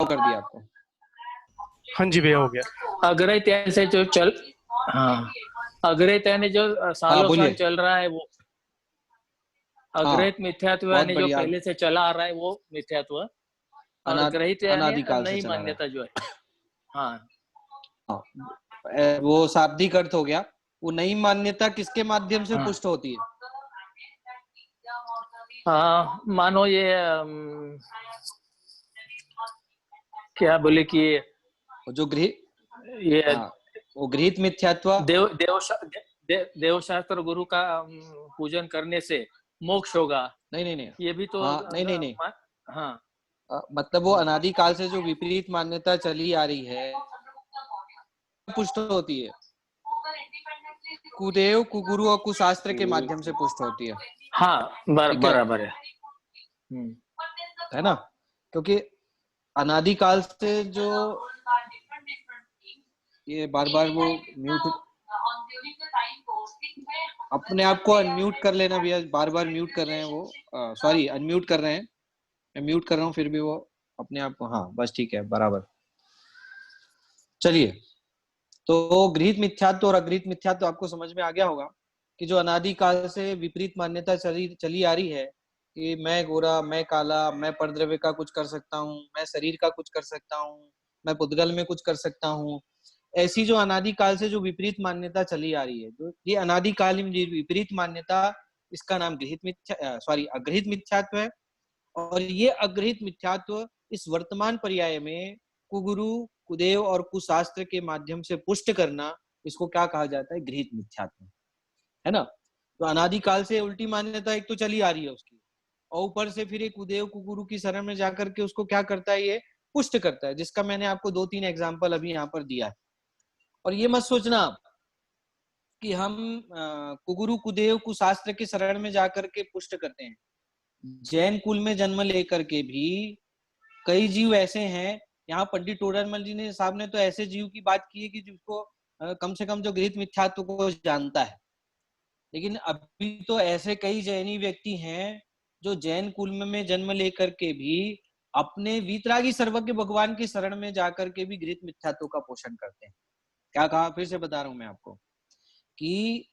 कर दिया आपको। हाँ जी भैया, हो गया। अग्रहित यानी से जो चल हाँ अग्रहित यानी जो हाँ सालों साल बोलिए। चल रहा है वो हाँ अग्रहित मिथ्यात्व, बहुत यानी जो बढ़िया। पहले से चला आ रहा है वो मिथ्यात्व। और ग्रहित यानी अनादिकाल से नई चला रहा मान्यता जो है। हाँ है। हाँ वो शाब्दिक अर्थ हो गया। वो नई मान्यता किसके माध्यम से हाँ पुष्ट होती है? हाँ, मानो ये क्या बोले कि जो गृहित, ये हाँ वो गृहित मिथ्यात्व। देवशास्त्र गुरु का पूजन करने से मोक्ष होगा, नहीं नहीं नहीं। ये भी तो हाँ नहीं नहीं नहीं। हाँ मतलब वो अनादिकाल से जो विपरीत मान्यता चली आ रही है पुष्ट होती है। कुदेव, कुगुरु और कुशास्त्र के माध्यम से पुष्ट होती है। हाँ ठीक है, बराबर है ना? क्योंकि अनादिकाल से जो ये बार बार वो म्यूट, अपने आप को अनम्यूट कर लेना भैया, बार बार म्यूट कर रहे हैं वो, सॉरी अनम्यूट कर रहे हैं। मैं म्यूट कर रहा हूँ फिर भी वो अपने आप को, हाँ बस ठीक है बराबर। चलिए, तो गृहीत मिथ्यात्व और अगृहीत मिथ्यात्व आपको समझ में आ गया होगा कि जो अनादिकाल से विपरीत मान्यता चली आ रही है कि मैं गोरा, मैं काला, मैं परद्रव्य का कुछ कर सकता हूँ, मैं शरीर का कुछ कर सकता हूँ, मैं पुद्गल में कुछ कर सकता हूँ, ऐसी जो अनादिकाल से जो विपरीत मान्यता चली आ रही है, जो ये अनादिकालीन विपरीत मान्यता, इसका नाम गृहीत मिथ्या, सॉरी अगृहीत मिथ्यात्व है। और ये अगृहीत मिथ्यात्व इस वर्तमान पर्याय में कुगुरु, कुदेव और कुशास्त्र के माध्यम से पुष्ट करना, इसको क्या कहा जाता है? गृहीत मिथ्यात्व, है ना? तो अनादिकाल से उल्टी मान्यता एक तो चली आ रही है उसकी, और ऊपर से फिर एक कुदेव कुगुरु की शरण में जाकर के उसको क्या करता है? ये पुष्ट करता है, जिसका मैंने आपको 2-3 एग्जाम्पल अभी यहाँ पर दिया है। और ये मत सोचना कि हम कुगुरु, कुदेव, कुशास्त्र के शरण में जाकर के पुष्ट करते हैं। जैन कुल में जन्म लेकर के भी कई जीव ऐसे हैं, यहाँ पंडित टोडरमल जी ने साहब ने तो ऐसे जीव की बात की है कि जिसको कम से कम जो गृहीत मिथ्यात्व को जानता है। लेकिन अभी तो ऐसे कई जैनी व्यक्ति हैं जो जैन कुल में जन्म लेकर के भी अपने वीतरागी सर्वज्ञ भगवान की शरण में जाकर के भी गृहीत मिथ्यात्व का पोषण करते हैं। क्या कहा? फिर से बता रहा हूं मैं आपको कि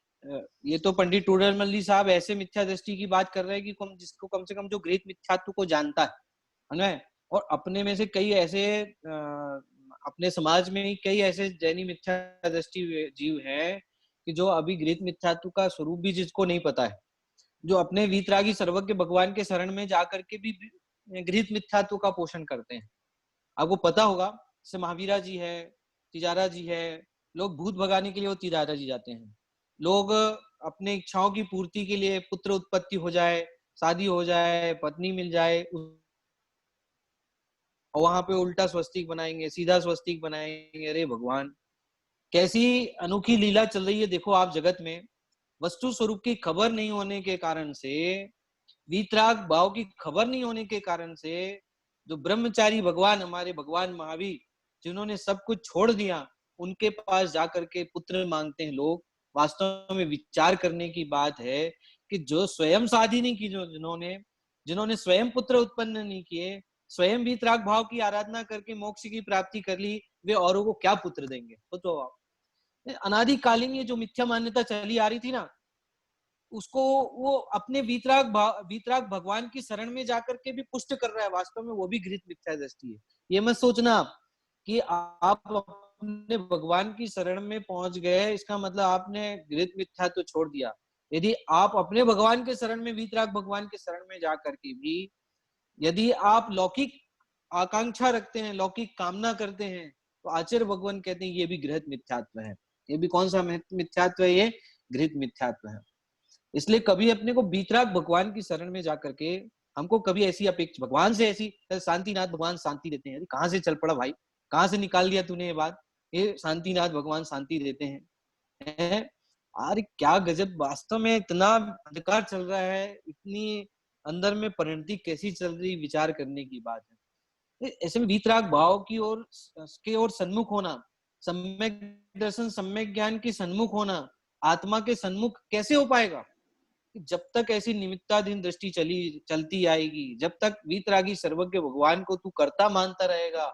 ये तो पंडित टोडरमल जी साहब ऐसे मिथ्या दृष्टि की बात कर रहे हैं कि जिसको कम से कम जो गृहीत मिथ्यात्व को जानता है ना? और अपने में से कई ऐसे अपने समाज में ही कई ऐसे जैनी मिथ्या दृष्टि जीव हैं कि जो अभी गृहीत मिथ्यात्व का स्वरूप भी जिसको नहीं पता है, जो अपने वीतरागी सर्वज्ञ भगवान के शरण में जाकर के भी गृहीत मिथ्यात्व का पोषण करते हैं। आपको पता होगा, जैसे महावीरा जी है, तिजारा जी है, लोग भूत भगाने के लिए वो तिजारा जी जाते हैं। लोग अपने इच्छाओं की पूर्ति के लिए, पुत्र उत्पत्ति हो जाए, शादी हो जाए, पत्नी मिल जाए, और वहां पे उल्टा स्वस्तिक बनाएंगे, सीधा स्वस्तिक बनाएंगे। अरे भगवान, कैसी अनोखी लीला चल रही है देखो आप जगत में। वस्तु स्वरूप की खबर नहीं होने के कारण से, वीतराग भाव की खबर नहीं होने के कारण से, जो ब्रह्मचारी भगवान, हमारे भगवान महावीर, जिन्होंने सब कुछ छोड़ दिया, उनके पास जाकर के पुत्र मांगते हैं लोग। वास्तव में विचार करने की बात है कि जो स्वयं शादी नहीं की, जो जिन्होंने स्वयं पुत्र उत्पन्न नहीं किए, स्वयं वीतराग भाव की आराधना करके मोक्ष की प्राप्ति कर ली, वे औरों को क्या पुत्र देंगे? तो अनादिकालीन ये जो मिथ्या मान्यता चली आ रही थी ना, उसको वो अपने वीतराग भगवान की शरण में जाकर के भी पुष्ट कर रहा है। वास्तव में वो भी गृहीत मिथ्या दृष्टि है। ये मत सोचना आप कि आप अपने भगवान की शरण में पहुंच गए, इसका मतलब आपने गृहीत मिथ्या तो छोड़ दिया। यदि आप अपने भगवान के शरण में, वीतराग भगवान के शरण में जाकर के भी यदि आप लौकिक आकांक्षा रखते हैं, लौकिक कामना करते हैं, तो आचार्य भगवान कहते हैं ये भी गृहीत मिथ्यात्व है। ये भी कौन सा मिथ्यात्व है? ये गृहीत मिथ्यात्व है। इसलिए कभी अपने को वीतराग भगवान की शरण में जाकर के, हमको कभी ऐसी अपेक्षा भगवान से, ऐसी शांतिनाथ भगवान शांति देते हैं, कहां से चल पड़ा भाई, कहां से निकाल दिया तूने ये बात? ये शांतिनाथ भगवान शांति देते हैं। अरे क्या गजब, वास्तव में इतना अंधकार चल रहा है, इतनी अंदर में परिणति कैसी चल रही, विचार करने की बात है। ऐसे में वीतराग भाव की ओर सन्मुख होना, सम्यक दर्शन, सम्यक ज्ञान की सन्मुख होना, आत्मा के सन्मुख कैसे हो पाएगा? कि जब तक ऐसी निमित्ताधीन दृष्टि चलती आएगी, जब तक वीतरागी सर्वज्ञ भगवान को तू कर्ता मानता रहेगा,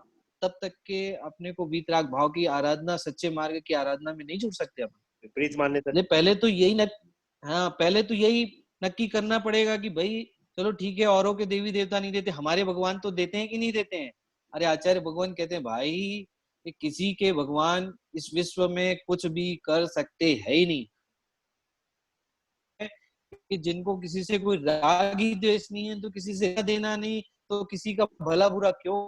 तब तक के अपने को वीतराग भाव की आराधना, सच्चे मार्ग की आराधना में नहीं जुड़ सकते अपन। विपरीत मान्यता। पहले तो यही नक्की करना पड़ेगा कि भाई चलो ठीक है, औरों के देवी देवता नहीं देते, हमारे भगवान तो देते हैं कि नहीं देते हैं। अरे आचार्य भगवान कहते हैं भाई कि किसी के भगवान इस विश्व में कुछ भी कर सकते है ही नहीं, कि जिनको किसी से कोई राग ही द्वेष नहीं है, तो किसी से देना नहीं, तो किसी का भला बुरा क्यों।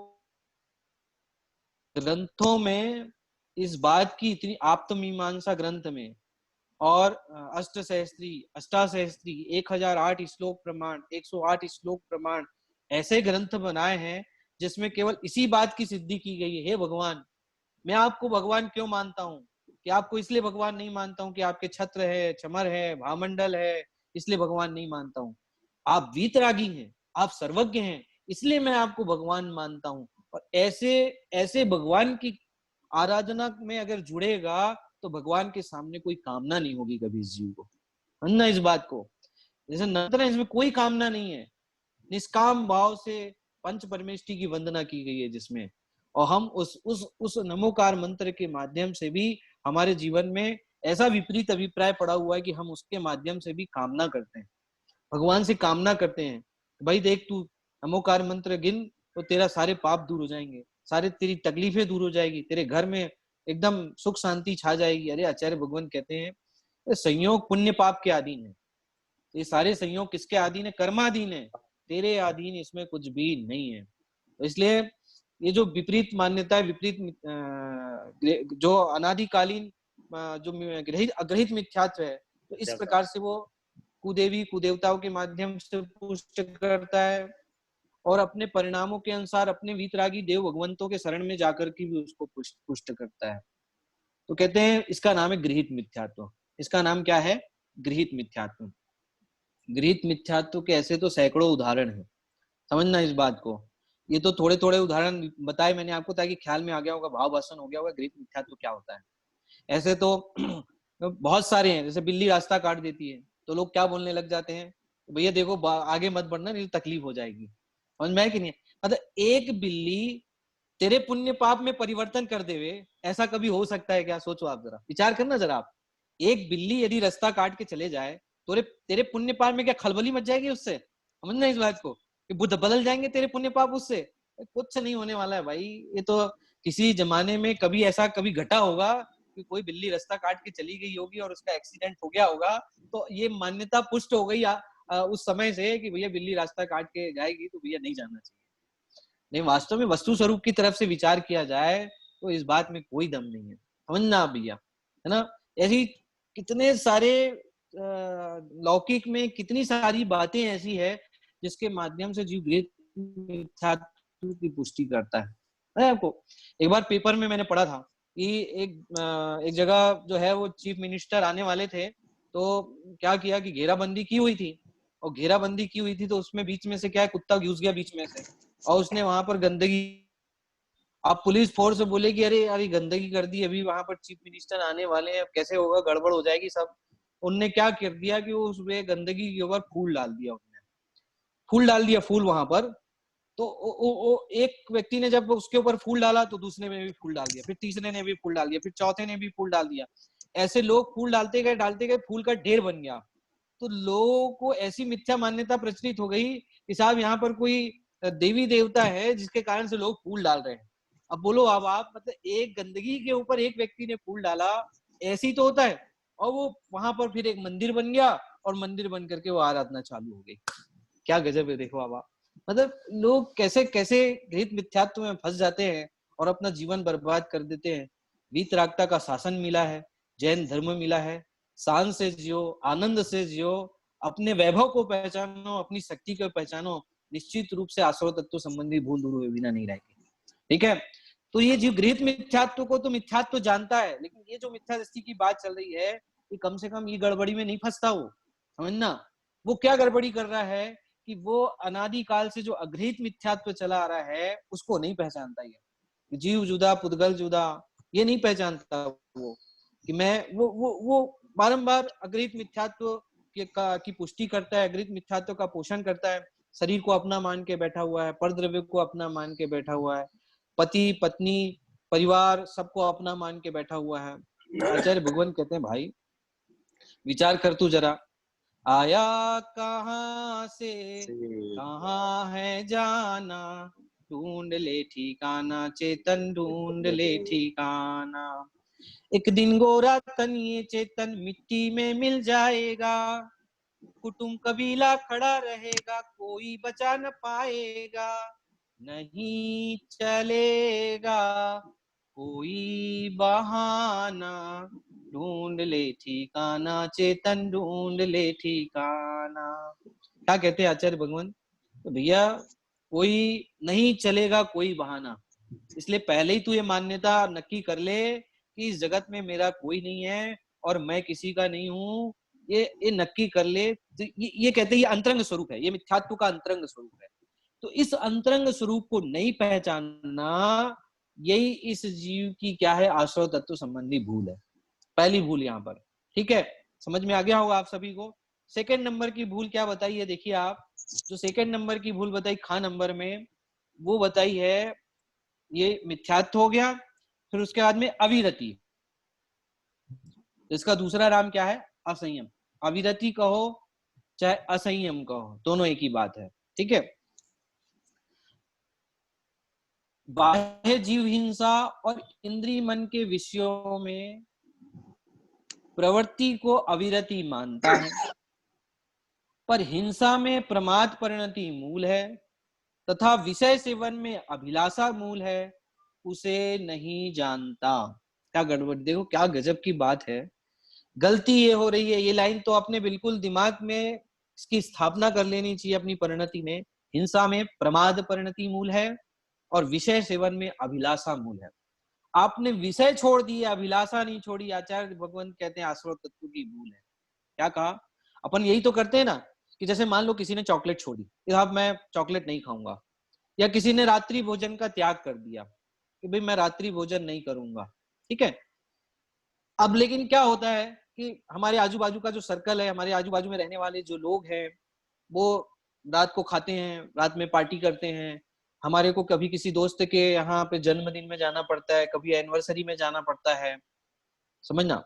ग्रंथों में इस बात की इतनी आप्तमीमांसा ग्रंथ में और अष्टासहस्त्री 1008 श्लोक प्रमाण, 108 श्लोक प्रमाण ऐसे ग्रंथ बनाए हैं जिसमें केवल इसी बात की सिद्धि की गई है, हे भगवान मैं आपको भगवान क्यों मानता हूँ, कि आपको इसलिए भगवान नहीं मानता हूँ कि आपके छत्र है, चमर है, भामंडल है, इसलिए भगवान नहीं मानता हूँ। आप वीतरागी हैं, आप सर्वज्ञ हैं, इसलिए मैं आपको भगवान मानता हूँ। और ऐसे ऐसे भगवान की आराधना में अगर जुड़ेगा तो भगवान के सामने कोई कामना नहीं होगी कभी इस जीव को, समझना इस बात को। जैसे नंतर इसमें कोई कामना नहीं है, निष्काम भाव से पंच परमेष्टि की वंदना की गई है जिसमें, और हम उस नमोकार मंत्र के माध्यम से भी हमारे जीवन में ऐसा विपरीत अभिप्राय पड़ा हुआ है कि हम उसके माध्यम से भी कामना करते हैं, भगवान से कामना करते हैं। भाई देख तू नमोकार मंत्र गिन तो तेरा सारे पाप दूर हो जाएंगे, सारे तेरी तकलीफें दूर हो जाएगी, तेरे घर में एकदम सुख शांति छा जाएगी। अरे आचार्य भगवान कहते हैं ये संयोग पुण्य पाप के अधीन है, ये सारे संयोग किसके अधीन है, कर्माधीन है, तेरे अधीन इसमें कुछ भी नहीं है। तो इसलिए ये जो विपरीत मान्यता है, विपरीत जो अनादिकालीन जो ग्रहित अग्रहित मिथ्यात्व है, तो इस प्रकार से वो कुदेवी कुदेवताओं के माध्यम से पुष्ट करता है, और अपने परिणामों के अनुसार अपने वीतरागी देव भगवंतों के शरण में जाकर के भी उसको पुष्ट करता है। तो कहते हैं इसका नाम है गृहीत मिथ्यात्व। इसका नाम क्या है? गृहीत मिथ्यात्व। गृहीत मिथ्यात्व के ऐसे तो सैकड़ों उदाहरण हैं, समझना इस बात को। ये तो थोड़े थोड़े उदाहरण बताए मैंने आपको ताकि ख्याल में आ गया होगा, भाव भाषण हो गया होगा गृहीत मिथ्यात्व क्या होता है। ऐसे तो बहुत सारे हैं, जैसे बिल्ली रास्ता काट देती है तो लोग क्या बोलने लग जाते हैं, भैया देखो आगे मत बढ़ना नहीं तो तकलीफ हो जाएगी। समझ में है कि नहीं? मतलब एक बिल्ली तेरे पुण्य पाप में परिवर्तन कर देवे, ऐसा कभी हो सकता है क्या? सोचो आप, जरा विचार करना जरा आप। एक बिल्ली यदि रास्ता काट के चले जाए तो तेरे पुण्य पाप में क्या खलबली मच जाएगी उससे? समझना इस बात को, कि बुद्ध बदल जाएंगे तेरे पुण्य पाप उससे? कुछ नहीं होने वाला है भाई। ये तो किसी जमाने में कभी ऐसा कभी घटा होगा कि कोई बिल्ली रास्ता काट के चली गई होगी और उसका एक्सीडेंट हो गया होगा, तो ये मान्यता पुष्ट हो गई उस समय से कि भैया बिल्ली रास्ता काट के जाएगी तो भैया नहीं जाना चाहिए। नहीं, वास्तव में वस्तु स्वरूप की तरफ से विचार किया जाए तो इस बात में कोई दम नहीं है, समझना भैया, है ना। ऐसी कितने सारे लौकिक में कितनी सारी बातें ऐसी है जिसके माध्यम से जीव गृहीत मिथ्यात्व की पुष्टि करता है। आपको एक बार पेपर में मैंने पढ़ा था कि एक जगह जो है वो चीफ मिनिस्टर आने वाले थे, तो क्या किया कि घेराबंदी की हुई थी, और घेराबंदी की हुई थी तो उसमें बीच में से क्या है, कुत्ता घुस गया बीच में से और उसने वहां पर गंदगी। आप पुलिस फोर्स से बोले कि अरे अरे गंदगी कर दी, अभी वहां पर चीफ मिनिस्टर आने वाले हैं, अब कैसे होगा, गड़बड़ हो जाएगी सब। उनने क्या कर दिया कि वो उसमें गंदगी के ऊपर फूल डाल दिया, उसने फूल डाल दिया, फूल वहां पर। तो एक व्यक्ति ने जब उसके ऊपर फूल डाला तो दूसरे ने भी फूल डाल दिया, फिर तीसरे ने भी फूल डाल दिया, फिर चौथे ने भी फूल डाल दिया। ऐसे लोग फूल डालते गए, फूल का ढेर बन गया। तो लोगों को ऐसी मिथ्या मान्यता प्रचलित हो गई कि साहब यहाँ पर कोई देवी देवता है जिसके कारण से लोग फूल डाल रहे हैं। अब बोलो, अब आप मतलब एक गंदगी के ऊपर एक व्यक्ति ने फूल डाला, ऐसे ही तो होता है। और वो वहां पर फिर एक मंदिर बन गया, और मंदिर बन करके वो आराधना चालू हो गई। क्या गजब है, देखो अब आप, मतलब लोग कैसे कैसे गृहीत मिथ्यात्व में फंस जाते हैं और अपना जीवन बर्बाद कर देते हैं। वीतरागता का शासन मिला है, जैन धर्म मिला है, शान से जियो, आनंद से जियो, अपने वैभव को पहचानो, अपनी शक्ति को पहचानो, निश्चित रूप से आसुर तत्व संबंधी भूल दूर हुए बिना नहीं रहेगी। ठीक है, तो ये जीव गृहीत मिथ्यात्व को तो मिथ्यात्व जानता है, लेकिन ये जो मिथ्या दृष्टि की बात चल रही है कि कम से कम ये गड़बड़ी में नहीं फंसता वो, समझना। वो क्या गड़बड़ी कर रहा है कि वो अनादिकाल से जो अगृहीत मिथ्यात्व चला आ रहा है उसको नहीं पहचानता। ये जीव जुदा पुद्गल जुदा ये नहीं पहचानता वो, कि मैं वो बारंबार अगृहीत मिथ्यात्व की पुष्टि करता है, गृहीत मिथ्यात्व का पोषण करता है, शरीर को अपना मान के बैठा हुआ है, परद्रव्य को अपना मान के बैठा हुआ है, पति पत्नी परिवार सबको अपना मान के बैठा हुआ है। आचार्य भगवान कहते हैं भाई विचार कर तू जरा, आया कहाँ से कहाँ है जाना, ढूंढ ले ठिकाना चेतन ढूंढ ले ठिकाना। एक दिन गोरा तन ये चेतन मिट्टी में मिल जाएगा, कुटुंब कबीला खड़ा रहेगा, कोई बचा न पाएगा, नहीं चलेगा कोई बहाना, ढूंढ ले ठिकाना चेतन ढूंढ ले ठिकाना। क्या कहते हैं आचार्य भगवान? तो भैया कोई नहीं चलेगा कोई बहाना, इसलिए पहले ही तू ये मान्यता नक्की कर ले कि इस जगत में मेरा कोई नहीं है और मैं किसी का नहीं हूँ। ये नक्की कर ले। ये कहते हैं ये अंतरंग स्वरूप है, ये मिथ्यात्व का अंतरंग स्वरूप है। तो इस अंतरंग स्वरूप को नहीं पहचानना, यही इस जीव की क्या है, आश्रव तत्व संबंधी भूल है। पहली भूल यहाँ पर, ठीक है, समझ में आ गया होगा आप सभी को। सेकंड नंबर की भूल क्या बताई है, देखिए आप, जो सेकंड नंबर की भूल बताई खा नंबर में, वो बताई है ये मिथ्यात्व हो गया। फिर उसके बाद में अविरति, इसका दूसरा नाम क्या है, असंयम। अविरति कहो चाहे असंयम कहो, दोनों एक ही बात है, ठीक है। बाह्य जीव हिंसा और इंद्रिय मन के विषयों में प्रवृत्ति को अविरति मानता है, पर हिंसा में प्रमाद परिणति मूल है तथा विषय सेवन में अभिलाषा मूल है, उसे नहीं जानता। क्या गड़बड़, देखो क्या गजब की बात है। गलती ये हो रही है, ये लाइन तो अपने बिल्कुल दिमाग में इसकी स्थापना कर लेनी चाहिए अपनी परिणति में। हिंसा में प्रमाद परिणति मूल है और विषय सेवन में अभिलाषा मूल है। आपने विषय छोड़ दिया, अभिलाषा नहीं छोड़ी। आचार्य भगवान कहते हैं आश्रव तत्व की भूल है। क्या कहा, अपन यही तो करते हैं ना, कि जैसे मान लो किसी ने चॉकलेट छोड़ी, अब मैं चॉकलेट नहीं खाऊंगा, या किसी ने रात्रि भोजन का त्याग कर दिया कि भाई मैं रात्रि भोजन नहीं करूंगा, ठीक है। अब लेकिन क्या होता है कि हमारे आजू बाजू का जो सर्कल है, हमारे आजू बाजू में रहने वाले जो लोग हैं, वो रात को खाते हैं, रात में पार्टी करते हैं। हमारे को कभी किसी दोस्त के यहाँ पे जन्मदिन में जाना पड़ता है, कभी एनिवर्सरी में जाना पड़ता है, समझना।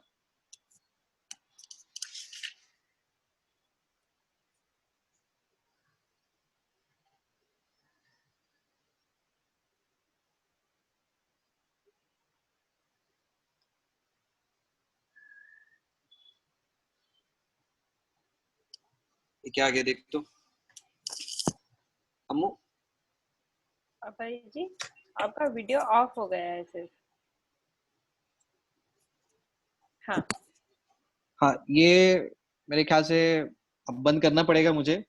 क्या आगे देख तो अम्मू, अपाई जी आपका वीडियो ऑफ हो गया है सिर्फ। हाँ हाँ, ये मेरे ख्याल से अब बंद करना पड़ेगा मुझे,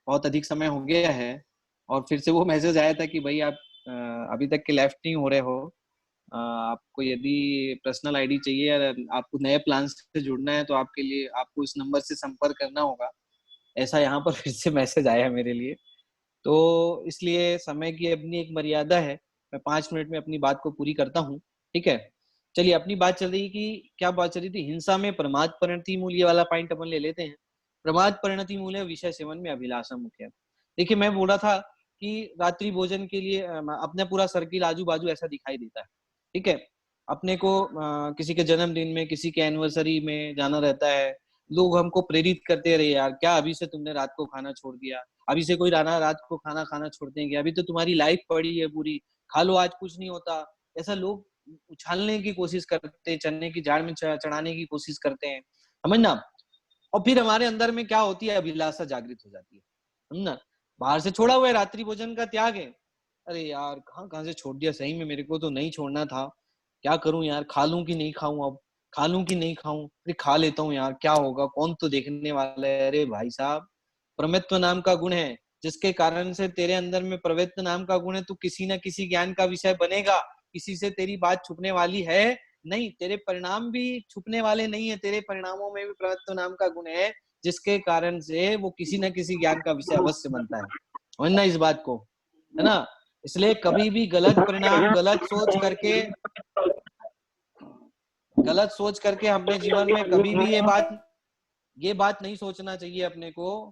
बहुत अधिक समय हो गया है। और फिर से वो मैसेज आया था कि भाई आप अभी तक के लेफ्ट नहीं हो रहे हो, आपको यदि पर्सनल आईडी चाहिए या आपको नए प्लान से जुड़ना है तो आपके लिए आपको इस नंबर से संपर्क करना होगा, ऐसा यहाँ पर फिर से मैसेज आया है मेरे लिए। तो इसलिए समय की अपनी एक मर्यादा है, मैं 5 मिनट में अपनी बात को पूरी करता हूँ, ठीक है। चलिए, अपनी बात चल रही कि क्या बात चल रही थी, हिंसा में प्रमाद परिणति मूल, ये वाला पॉइंट अपन ले लेते हैं। प्रमाद परिणति मूल है, विषय सेवन में अभिलाषा मुख्य है। देखिए मैं बोल रहा था कि रात्रि भोजन के लिए अपना पूरा सर्किल आजू बाजू ऐसा दिखाई देता है, ठीक है। अपने को किसी के जन्मदिन में, किसी के एनिवर्सरी में जाना रहता है, लोग हमको प्रेरित करते रहे, यार क्या अभी से तुमने रात को खाना छोड़ दिया, अभी से कोई रात को खाना खाना छोड़ देंगे, अभी तो तुम्हारी लाइफ पड़ी है पूरी, खा लो आज कुछ नहीं होता। ऐसा लोग उछालने की कोशिश करते हैं, चने की झाड़ में चढ़ाने की कोशिश करते हैं, समझना। और फिर हमारे अंदर में क्या होती है, अभिलाषा जागृत हो जाती है, समझना। बाहर से छोड़ा हुआ है, रात्रि भोजन का त्याग है, अरे यार कहाँ कहाँ से छोड़ दिया, सही में मेरे को तो नहीं छोड़ना था, क्या करूं यार, खा लूं कि नहीं खाऊं, अब खा लूं कि नहीं खाऊं, अरे खा लेता हूँ यार, क्या होगा, कौन तो देखने वाला है। अरे भाई साहब, प्रमित्व नाम का गुण है, जिसके कारण से तेरे अंदर में प्रवृत्त नाम का गुण है, तू किसी ना किसी ज्ञान का विषय बनेगा, किसी से तेरी बात छुपने वाली है नहीं, तेरे परिणाम भी छुपने वाले नहीं है, तेरे परिणामों में भी प्रवृत्त नाम का गुण है, जिसके कारण से वो किसी ना किसी ज्ञान का विषय अवश्य बनता है, समझना इस बात को, है ना। इसलिए कभी भी गलत परिणाम, गलत सोच करके अपने जीवन में कभी भी ये बात ये बात नहीं सोचना चाहिए अपने को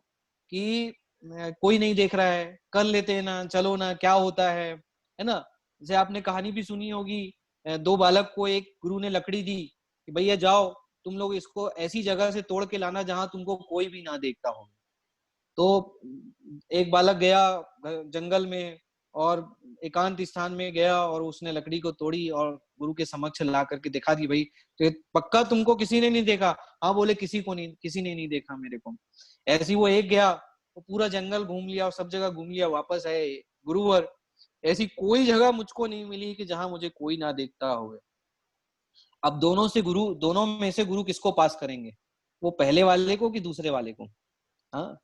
कि कोई नहीं देख रहा है, कर लेते हैं ना, चलो ना, क्या होता है ना। जैसे आपने कहानी भी सुनी होगी, दो बालक को एक गुरु ने लकड़ी दी कि भैया जाओ तुम लोग इसको ऐसी जगह से तोड़ के लाना जहां तुमको कोई भी ना देखता हो। तो एक बालक गया जंगल में और एकांत स्थान में गया और उसने लकड़ी को तोड़ी और गुरु के समक्ष ला करके दिखा दी, भाई तो पक्का तुमको किसी ने नहीं देखा? हाँ बोले किसी को नहीं, किसी ने नहीं देखा मेरे को। ऐसी वो एक गया, वो पूरा जंगल घूम लिया और सब जगह घूम लिया, वापस आए, गुरुवर ऐसी कोई जगह मुझको नहीं मिली कि जहां मुझे कोई ना देखता हो। अब दोनों में से गुरु किसको पास करेंगे? वो पहले वाले को कि दूसरे वाले को? हाँ,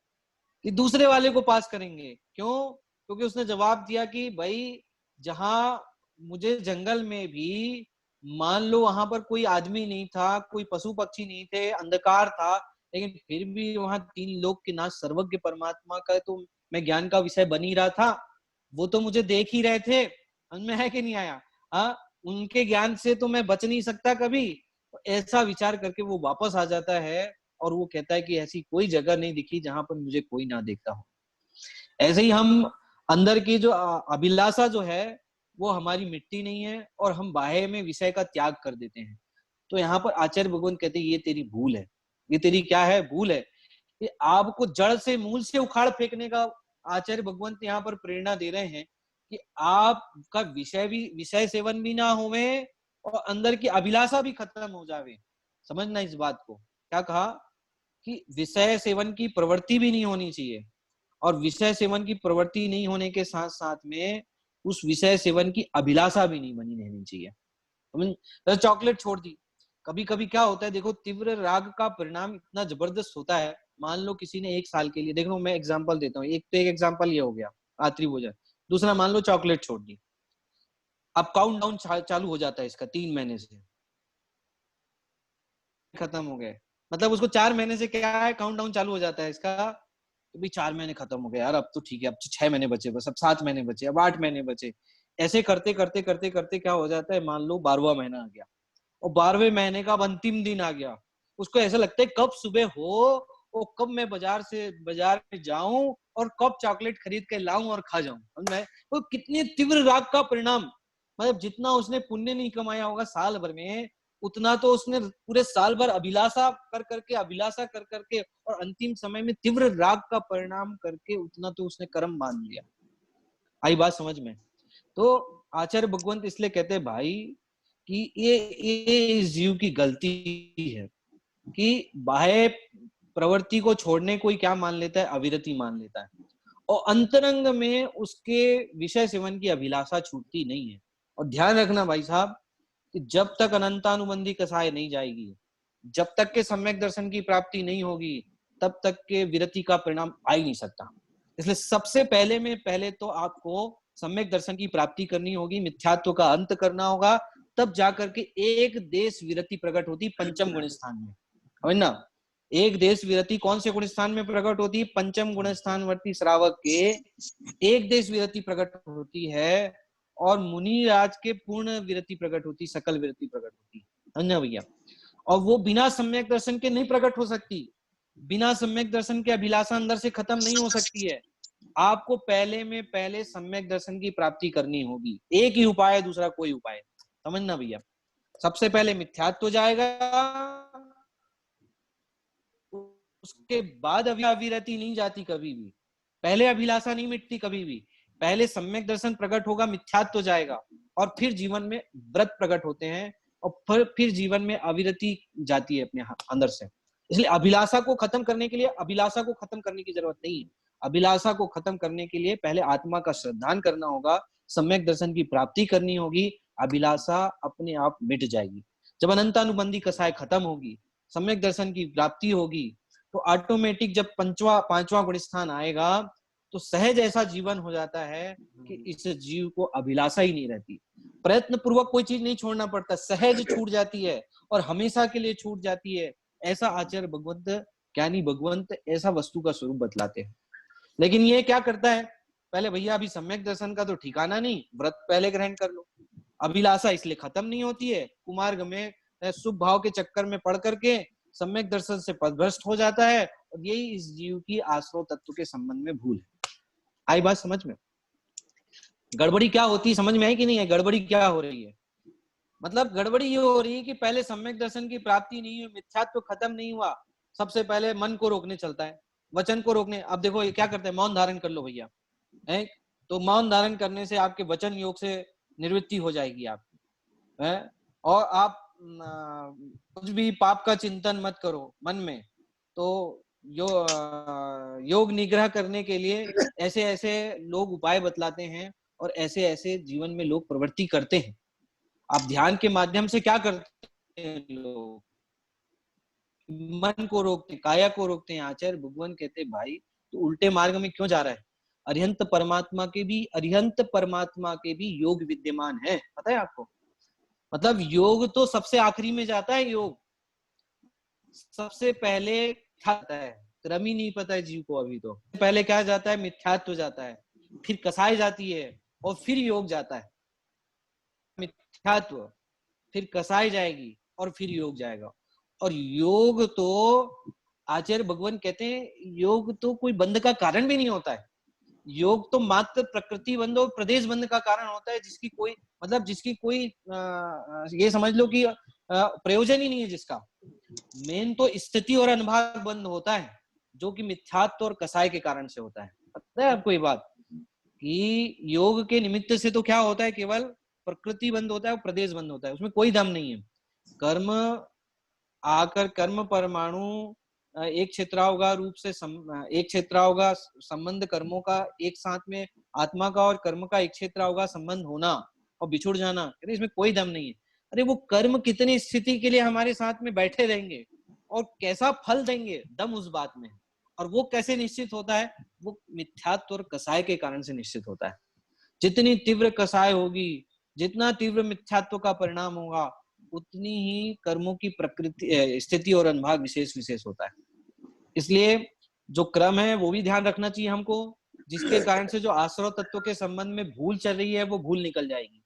कि दूसरे वाले को पास करेंगे। क्यों? क्योंकि उसने जवाब दिया कि भाई जहां मुझे जंगल में भी मान लो वहां पर कोई आदमी नहीं था, कोई पशु पक्षी नहीं थे, अंधकार था, लेकिन फिर भी वहां तीन लोक के नाथ सर्वज्ञ परमात्मा का तो मैं ज्ञान का विषय बन ही रहा था। वो तो मुझे देख ही रहे थे, समझ में है कि नहीं आया? हाँ, उनके ज्ञान से तो मैं बच नहीं सकता कभी। ऐसा विचार करके वो वापस आ जाता है और वो कहता है कि ऐसी कोई जगह नहीं दिखी जहां पर मुझे कोई ना देखता हो। ऐसे ही हम अंदर की जो अभिलाषा जो है वो हमारी मिटती नहीं है और हम बाह्य में विषय का त्याग कर देते हैं। तो यहाँ पर आचार्य भगवान कहते हैं ये तेरी भूल है। ये तेरी क्या है? भूल है। ये आपको जड़ से मूल से उखाड़ फेंकने का आचार्य भगवंत यहाँ पर प्रेरणा दे रहे हैं कि आपका विषय सेवन भी ना होवे और अंदर की अभिलाषा भी खत्म हो जावे। समझना इस बात को। क्या कहा? कि विषय सेवन की प्रवृत्ति भी नहीं होनी चाहिए और विषय सेवन की प्रवृत्ति नहीं होने के साथ साथ में उस विषय सेवन की अभिलाषा भी नहीं बनी रहनी चाहिए। तो चॉकलेट छोड़ दी। कभी कभी क्या होता है, देखो तीव्र राग का परिणाम इतना जबरदस्त होता है। मान लो किसी ने 1 साल के लिए, देखो मैं एग्जांपल देता हूँ, एक एग्जांपल ये हो गया आत्री भोजन, दूसरा मान लो चॉकलेट छोड़ दी। अब काउंट डाउन चालू हो जाता है इसका 3 महीने से, खत्म हो गए। मतलब उसको 4 महीने से क्या है, काउंट डाउन चालू हो जाता है इसका, तो भाई 4 महीने खत्म हो गए यार, अब तो ठीक है, अब तो 6 महीने बचे, बस अब 7 महीने बचे, अब 8 महीने बचे। ऐसे करते करते करते करते क्या हो जाता है, मान लो 12वां महीना आ गया और 12वें महीने का अब अंतिम दिन आ गया। उसको ऐसा लगता है कब सुबह हो और कब मैं बाजार में जाऊं और कब चॉकलेट खरीद के लाऊं और खा जाऊं। मैं वो कितनी तीव्र राग का परिणाम, मतलब जितना उसने पुण्य नहीं कमाया होगा साल भर में, उतना तो उसने पूरे साल भर अभिलाषा कर करके और अंतिम समय में तीव्र राग का परिणाम करके उतना तो उसने कर्म बांध लिया। आई बात समझ में? तो आचार्य भगवंत इसलिए कहते हैं भाई कि ये इस जीव की गलती है कि बाह्य प्रवृत्ति को छोड़ने कोई क्या मान लेता है, अविरति मान लेता है और अंतरंग में उसके विषय सेवन की अभिलाषा छूटती नहीं है। और ध्यान रखना भाई साहब कि जब तक अनंतानुबंधी कसाय नहीं जाएगी, जब तक के सम्यक दर्शन की प्राप्ति नहीं होगी, तब तक के विरति का परिणाम आ ही नहीं सकता। इसलिए सबसे पहले तो आपको सम्यक दर्शन की प्राप्ति करनी होगी, मिथ्यात्व का अंत करना होगा, तब जाकर के एक देश विरति प्रकट होती पंचम गुण स्थान में। समझ ना, एक देश विरति कौन से गुण स्थान में प्रकट होती? पंचम गुण स्थान वर्ती श्रावक के एक देश विरति प्रकट होती है और मुनि राज के पूर्ण विरति प्रकट होती, सकल विरति प्रकट होती। समझना भैया? और वो बिना सम्यक दर्शन के नहीं प्रकट हो सकती। बिना सम्यक दर्शन के अभिलाषा अंदर से खत्म नहीं हो सकती है। आपको पहले सम्यक दर्शन की प्राप्ति करनी होगी। एक ही उपाय है, दूसरा कोई उपाय। समझना भैया? सबसे पहले मिथ्यात्व तो जाएगा, उसके बाद अविरति नहीं जाती कभी भी, पहले अभिलाषा नहीं मिटती कभी भी। पहले सम्यक दर्शन प्रकट होगा, मिथ्यात्व तो जाएगा और फिर जीवन में व्रत प्रकट होते हैं और फिर जीवन में अविरति जाती है अपने अंदर से। इसलिए अभिलाषा को खत्म करने के लिए अभिलाषा को खत्म करने की जरूरत नहीं है। अभिलाषा को खत्म करने के लिए पहले आत्मा का श्रद्धान करना होगा, सम्यक दर्शन की प्राप्ति करनी होगी, अभिलाषा अपने आप मिट जाएगी। जब अनंतानुबंधी कसाय खत्म होगी, सम्यक दर्शन की प्राप्ति होगी, तो ऑटोमेटिक जब पांचवा गुण स्थान आएगा तो सहज ऐसा जीवन हो जाता है कि इस जीव को अभिलाषा ही नहीं रहती। प्रयत्न पूर्वक कोई चीज नहीं छोड़ना पड़ता, सहज छूट जाती है और हमेशा के लिए छूट जाती है। ऐसा आचार्य भगवंत, ज्ञानी भगवंत ऐसा वस्तु का स्वरूप बतलाते हैं। लेकिन ये क्या करता है, पहले भैया अभी सम्यक दर्शन का तो ठिकाना नहीं, व्रत पहले ग्रहण कर लो। अभिलाषा इसलिए खत्म नहीं होती है, कुमार्ग में शुभ भाव के चक्कर में पड़ करके सम्यक दर्शन से पथभ्रष्ट हो जाता है, और यही इस जीव की आश्रव तत्व के संबंध में भूल है। आई बात समझ में? गड़बड़ी क्या होती है समझ में आई कि नहीं है? गड़बड़ी क्या हो रही है? मतलब गड़बड़ी ये हो रही है कि पहले सम्यक दर्शन की प्राप्ति नहीं हुई, मिथ्यात्व खत्म नहीं हुआ, सबसे पहले मन को रोकने चलता है, वचन को रोकने। अब देखो ये क्या करते हैं, मौन धारण कर लो भैया, है तो मौन धारण करने से आपके वचन योग से निवृत्ति हो जाएगी आपकी, है। और आप कुछ भी पाप का चिंतन मत करो मन में। तो योग निग्रह करने के लिए ऐसे ऐसे लोग उपाय बतलाते हैं, और ऐसे ऐसे जीवन में लोग प्रवृत्ति करते हैं। आप ध्यान के माध्यम से क्या करते हैं, लोग मन को रोकते, काया को रोकते हैं। आचार्य भगवान कहते हैं भाई तो उल्टे मार्ग में क्यों जा रहा है? अरिहंत परमात्मा के भी योग विद्यमान है, पता है आपको? मतलब योग तो सबसे आखिरी में जाता है, योग सबसे पहले जाता है, क्रम ही नहीं पता है जीव को अभी। तो पहले क्या जाता है? मिथ्यात्व जाता है, फिर कसाई जाती है, और फिर योग जाता है। मिथ्यात्व, फिर कसाई जाएगी, और फिर योग जाएगा। और योग तो आचार्य भगवान कहते हैं योग तो कोई बंध का कारण भी नहीं होता है। योग तो मात्र प्रकृति बंध और प्रदेश बंध का कारण होता है, जिसकी कोई मतलब जिसकी कोई ये समझ लो कि प्रयोजन ही नहीं है जिसका। मेन तो स्थिति और अनुभाग बंध होता है, जो कि मिथ्यात्व और कसाय के कारण से होता है। पता है आपको ये बात कि योग के निमित्त से तो क्या होता है, केवल प्रकृति बंद होता है और प्रदेश बंद होता है, उसमें कोई दम नहीं है। कर्म आकर कर्म परमाणु एक क्षेत्रावगा रूप से एक क्षेत्रावगा संबंध कर्मों का एक साथ में आत्मा का और कर्म का एक क्षेत्रावगा संबंध होना और बिछुड़ जाना, अरे इसमें कोई दम नहीं है। अरे वो कर्म कितनी स्थिति के लिए हमारे साथ में बैठे रहेंगे और कैसा फल देंगे, दम उस बात में। और वो कैसे निश्चित होता है? वो मिथ्यात्व और कसाय के कारण से निश्चित होता है। जितनी तीव्र कसाय होगी, जितना तीव्र मिथ्यात्व का परिणाम होगा, उतनी ही कर्मों की प्रकृति स्थिति और अनुभाग विशेष विशेष होता है। इसलिए जो क्रम है वो भी ध्यान रखना चाहिए हमको, जिसके कारण से जो आश्रव तत्व के संबंध में भूल चल रही है वो भूल निकल जाएगी।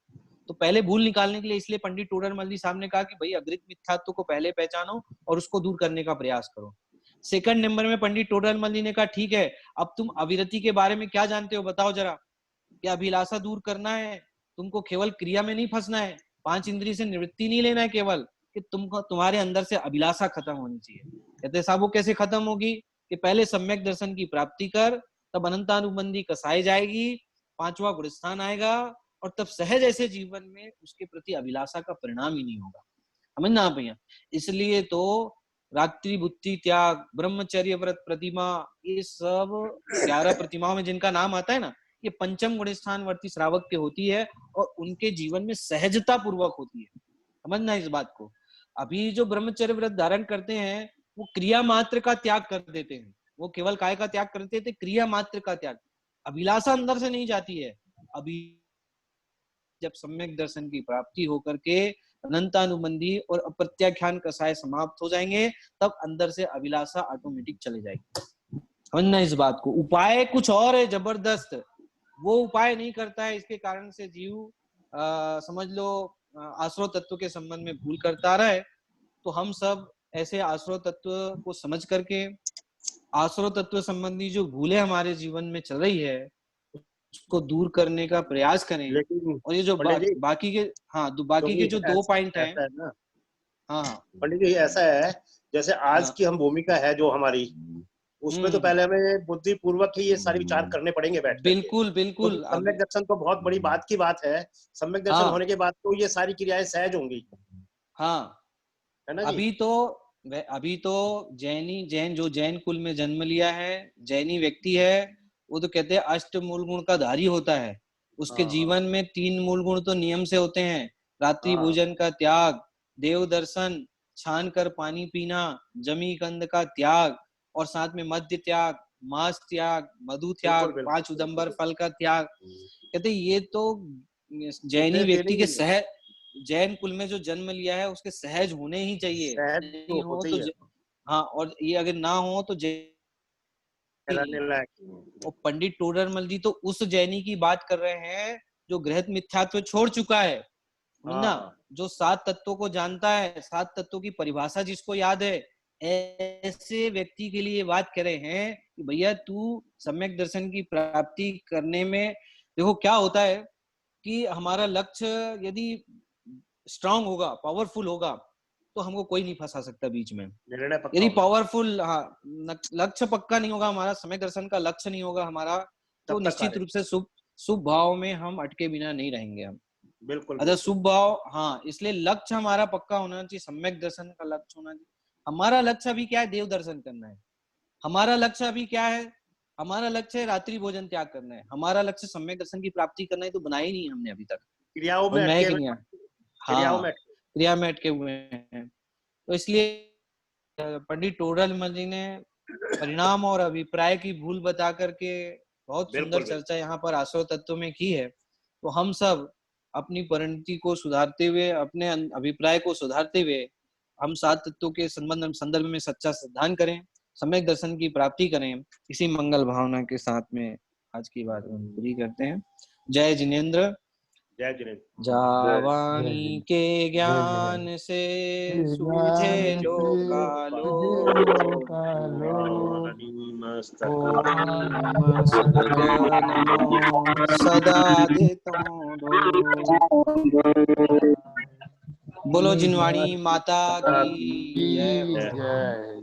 तो पहले भूल निकालने के लिए इसलिए पंडित टोडरमल जी साहब ने कहा कि भाई अग्रित मिथ्यात्व को पहले पहचानो और उसको दूर करने का प्रयास करो। सेकंड नंबर में पंडित टोडरमल जी ने कहा ठीक है, अब तुम अविरति के बारे में क्या जानते हो बताओ जरा। क्या अभिलाषा दूर करना है, तुमको केवल क्रिया में नहीं फंसना है, 5 इंद्रिय से निवृत्ति नहीं लेना है, केवल कि तुमको तुम्हारे अंदर से अभिलाषा खत्म होनी चाहिए। कहते साहब वो कैसे खत्म होगी? कि पहले सम्यक दर्शन की प्राप्ति कर, तब अनंतानुबंधी कसाई जाएगी, 5वां गुणस्थान आएगा, और तब सहज ऐसे जीवन में उसके प्रति अभिलाषा का परिणाम ही नहीं होगा। समझना आप भैया? इसलिए तो रात्रि बुद्धि त्याग, ब्रह्मचर्य व्रत प्रतिमा, ये सब 11 प्रतिमाओं में जिनका नाम आता है ना, ये पंचम गुणस्थान वर्ती श्रावक के होती है, और उनके जीवन में सहजता पूर्वक होती है। समझना इस बात को। अभी जो ब्रह्मचर्य व्रत धारण करते हैं वो क्रिया मात्र का त्याग कर देते हैं, वो केवल काय का त्याग करते थे, क्रिया मात्र का त्याग, अभिलाषा अंदर से नहीं जाती है। अभी जब सम्यक दर्शन की प्राप्ति होकर के अनंतानुबंधी और अप्रत्याख्यान कसाय समाप्त हो जाएंगे, तब अंदर से अभिलाषा ऑटोमेटिक चले जाएगी। समझना इस बात को। उपाय कुछ और है जबरदस्त, वो उपाय नहीं करता है, इसके कारण से जीव समझ लो आश्रव तत्व के संबंध में भूल करता रहा है। तो हम सब ऐसे आश्रव तत्व को समझ करके आश्रव तत्व संबंधी जो भूलें हमारे जीवन में चल रही है उसको दूर करने का प्रयास करें। और ये जो बाकी के बाकी के जो 2 पॉइंट हैं ना, हाँ पंडित जी ऐसा है, जैसे आज की हम भूमिका है जो हमारी, उसमें तो पहले हमें बुद्धि पूर्वक ही ये सारे विचार करने पड़ेंगे बैठ बिल्कुल बिल्कुल। तो सम्यक दर्शन तो बहुत बड़ी बात की बात है, सम्यक दर्शन होने के बाद तो ये सारी क्रियाएं सहज होंगी। हाँ है ना जी? अभी तो जैन जो जैन कुल में जन्म लिया है, जैनी व्यक्ति है, वो तो कहते हैं 8 मूल गुण का धारी होता है। उसके जीवन में 3 मूल गुण तो नियम से होते हैं, रात्रि भोजन का त्याग, देव दर्शन, छान कर पानी पीना, जमी कंद का त्याग, और साथ में मद्य त्याग, मांस त्याग, मधु त्याग, 5 उदंबर फल का त्याग। कहते ये तो जैनी व्यक्ति के सहज, जैन कुल में जो जन्म लिया है उसके सहज होने ही चाहिए। नहीं हो तो हाँ, और ये अगर ना हो तो और पंडित टोडरमल जी तो उस जैनी की बात कर रहे हैं जो गृहस्थ मिथ्यात्व छोड़ चुका है ना, जो 7 तत्वों को जानता है, 7 तत्वों की परिभाषा जिसको याद है, ऐसे व्यक्ति के लिए बात कर रहे हैं कि भैया तू सम्यक दर्शन की प्राप्ति करने में, देखो क्या होता है कि हमारा लक्ष्य यदि स्ट्रांग होगा, पावरफुल होगा, तो हमको कोई नहीं फंसा सकता बीच में। निर्णय पक्का यदि होना। पावरफुल, हाँ, लक्ष्य पक्का नहीं होगा हमारा, सम्यक दर्शन का लक्ष्य नहीं होगा हमारा, तो तब तक निश्चित कार्य। रूप से शुभ भाव में हम अटके बिना नहीं रहेंगे हम। बिल्कुल अगर बिल्कुल। शुभ भाव, हाँ, इसलिए लक्ष्य हमारा पक्का होना चाहिए, सम्यक दर्शन का लक्ष्य होना चाहिए। हमारा लक्ष्य अभी क्या है? देव दर्शन करना है। हमारा लक्ष्य अभी क्या है? हमारा लक्ष्य है रात्रि भोजन त्याग करना है। हमारा लक्ष्य सम्यक दर्शन की प्राप्ति करना है, तो बनाया ही नहीं हमने अभी तक। क्रियाओं में समझ में आया अटके कि हुए, नहीं आया? क्रियाओं हाँ, में अटके। क्रिया में अटके हुए हैं। तो इसलिए पंडित टोडरमल जी ने परिणाम और अभिप्राय की भूल बता करके बहुत सुंदर बिल्कुल चर्चा यहाँ पर आश्रय तत्व में की है। तो हम सब अपनी परिणति को सुधारते हुए, अपने अभिप्राय को सुधारते हुए, हम 7 तत्वों के संदर्भ में सच्चा सिद्धांत करें, सम्यक दर्शन की प्राप्ति करें। इसी मंगल भावना के साथ में आज की बात हम पूरी करते हैं। जय जिनेंद्र। जय जिनेंद्र। जावानी के ज्ञान से सूझे लोकालो, मस्तक नमो सदा देतो बोलो जिनवाणी माता की जय हो। जय।